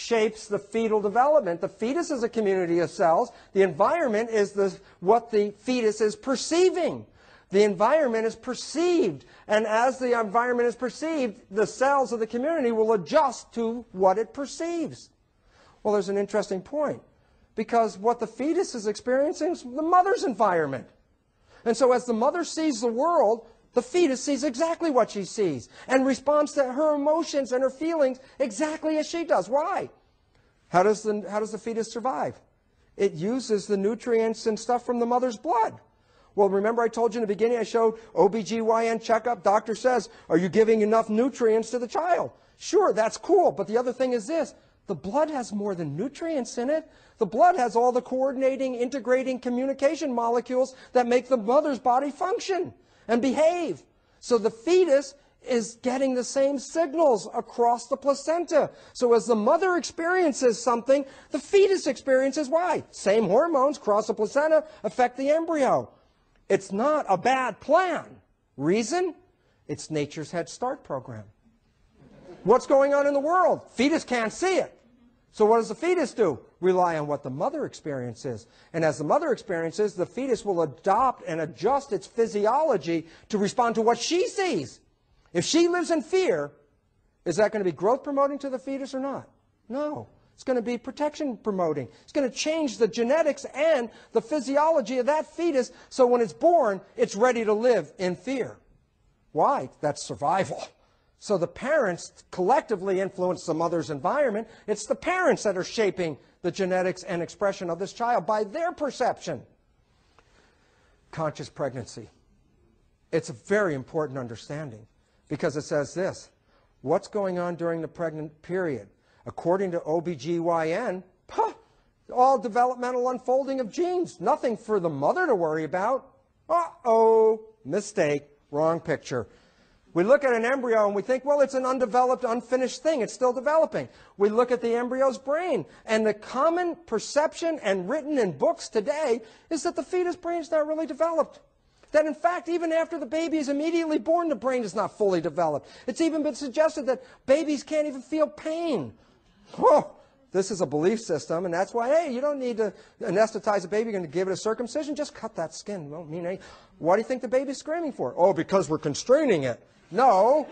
shapes the fetal development. The fetus is a community of cells. The environment is what the fetus is perceiving. The environment is perceived. And as the environment is perceived, the cells of the community will adjust to what it perceives. Well, there's an interesting point. Because what the fetus is experiencing is the mother's environment. And so as the mother sees the world, the fetus sees exactly what she sees and responds to her emotions and her feelings exactly as she does. Why? How does the fetus survive? It uses the nutrients and stuff from the mother's blood. Well, remember I told you in the beginning, I showed OBGYN checkup. Doctor says, are you giving enough nutrients to the child? Sure, that's cool. But the other thing is this. The blood has more than nutrients in it. The blood has all the coordinating, integrating communication molecules that make the mother's body function and behave. So the fetus is getting the same signals across the placenta. So as the mother experiences something, the fetus experiences why? Same hormones cross the placenta, affect the embryo. It's not a bad plan. Reason? It's nature's Head Start program. What's going on in the world? Fetus can't see it. So what does the fetus do? Rely on what the mother experiences. And as the mother experiences, the fetus will adopt and adjust its physiology to respond to what she sees. If she lives in fear, is that going to be growth promoting to the fetus or not? No. It's going to be protection promoting. It's going to change the genetics and the physiology of that fetus so when it's born, it's ready to live in fear. Why? That's survival. So the parents collectively influence the mother's environment. It's the parents that are shaping the genetics and expression of this child by their perception. Conscious pregnancy. It's a very important understanding because it says this. What's going on during the pregnant period? According to OBGYN, all developmental unfolding of genes. Nothing for the mother to worry about. Uh-oh, mistake, wrong picture. We look at an embryo and we think, well, it's an undeveloped, unfinished thing. It's still developing. We look at the embryo's brain, and the common perception and written in books today is that the fetus brain is not really developed. That, in fact, even after the baby is immediately born, the brain is not fully developed. It's even been suggested that babies can't even feel pain. Oh, this is a belief system, and that's why, hey, you don't need to anesthetize a baby. You're going to give it a circumcision. Just cut that skin. Won't mean anything. What do you think the baby's screaming for? Oh, because we're constraining it. No.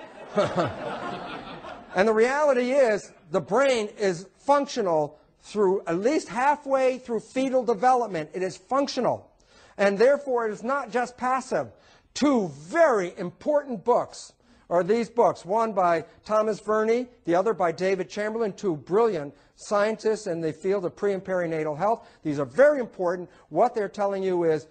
And the reality is the brain is functional through at least halfway through fetal development. It is functional. And therefore, it is not just passive. Two very important books are these books. One by Thomas Verney, the other by David Chamberlain, two brilliant scientists in the field of pre- and perinatal health. These are very important. What they're telling you is,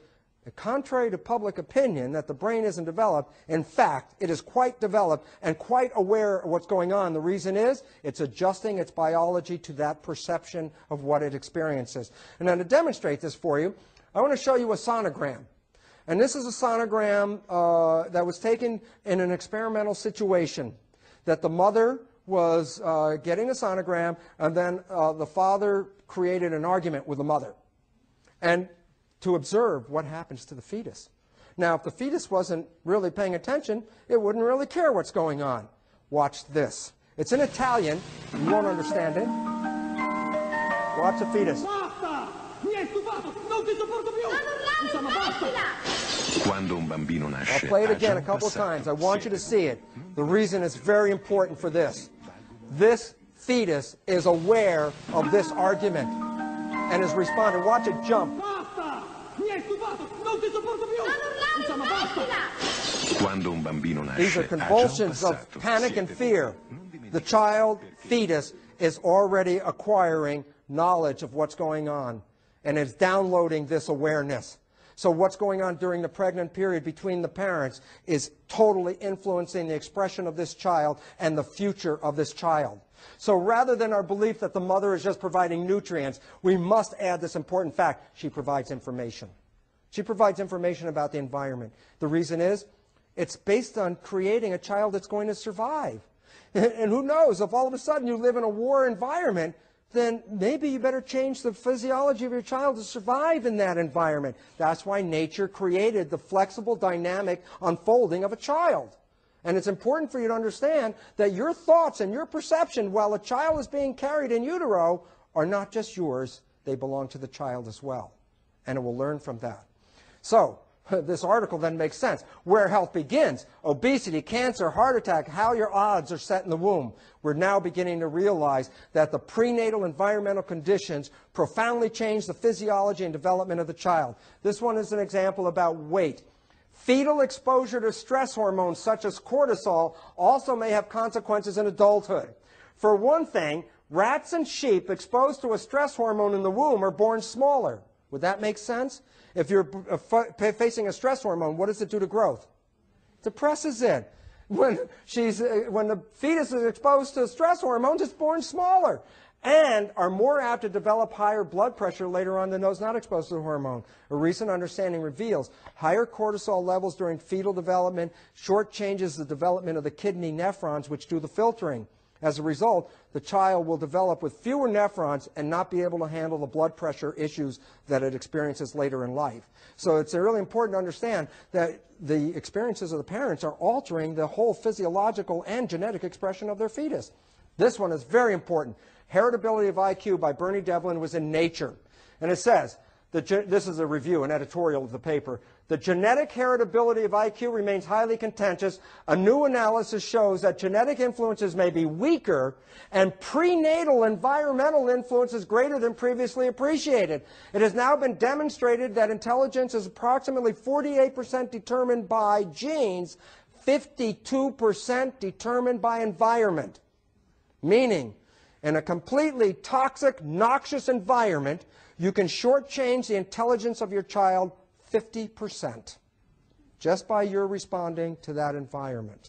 contrary to public opinion that the brain isn't developed, in fact, it is quite developed and quite aware of what's going on. The reason is it's adjusting its biology to that perception of what it experiences. And then to demonstrate this for you, I want to show you a sonogram. And this is a sonogram that was taken in an experimental situation, that the mother was getting a sonogram, and then the father created an argument with the mother. And to observe what happens to the fetus. Now, if the fetus wasn't really paying attention, it wouldn't really care what's going on. Watch this. It's in Italian. You won't understand it. Watch the fetus. I'll play it again a couple of times. I want you to see it. The reason it's very important for this. This fetus is aware of this argument and is responding. Watch it jump. These are convulsions of panic and fear. The child, fetus, is already acquiring knowledge of what's going on and is downloading this awareness. So what's going on during the pregnant period between the parents is totally influencing the expression of this child and the future of this child. So rather than our belief that the mother is just providing nutrients, we must add this important fact. She provides information. She provides information about the environment. The reason is, it's based on creating a child that's going to survive. And who knows, if all of a sudden you live in a war environment, then maybe you better change the physiology of your child to survive in that environment. That's why nature created the flexible, dynamic unfolding of a child. And it's important for you to understand that your thoughts and your perception while a child is being carried in utero are not just yours, they belong to the child as well. And it will learn from that. So, this article then makes sense. Where health begins, obesity, cancer, heart attack, how your odds are set in the womb. We're now beginning to realize that the prenatal environmental conditions profoundly change the physiology and development of the child. This one is an example about weight. Fetal exposure to stress hormones such as cortisol also may have consequences in adulthood. For one thing, rats and sheep exposed to a stress hormone in the womb are born smaller. Would that make sense? If you're facing a stress hormone, what does it do to growth? It depresses it. When the fetus is exposed to stress hormones, it's born smaller and are more apt to develop higher blood pressure later on than those not exposed to the hormone. A recent understanding reveals higher cortisol levels during fetal development shortchanges the development of the kidney nephrons which do the filtering. As a result, the child will develop with fewer nephrons and not be able to handle the blood pressure issues that it experiences later in life. So it's really important to understand that the experiences of the parents are altering the whole physiological and genetic expression of their fetus. This one is very important. Heritability of IQ by Bernie Devlin was in Nature. And it says, this is a review, an editorial of the paper, the genetic heritability of IQ remains highly contentious. A new analysis shows that genetic influences may be weaker and prenatal environmental influences greater than previously appreciated. It has now been demonstrated that intelligence is approximately 48% determined by genes, 52% determined by environment. Meaning, in a completely toxic, noxious environment, you can shortchange the intelligence of your child 50% just by your responding to that environment.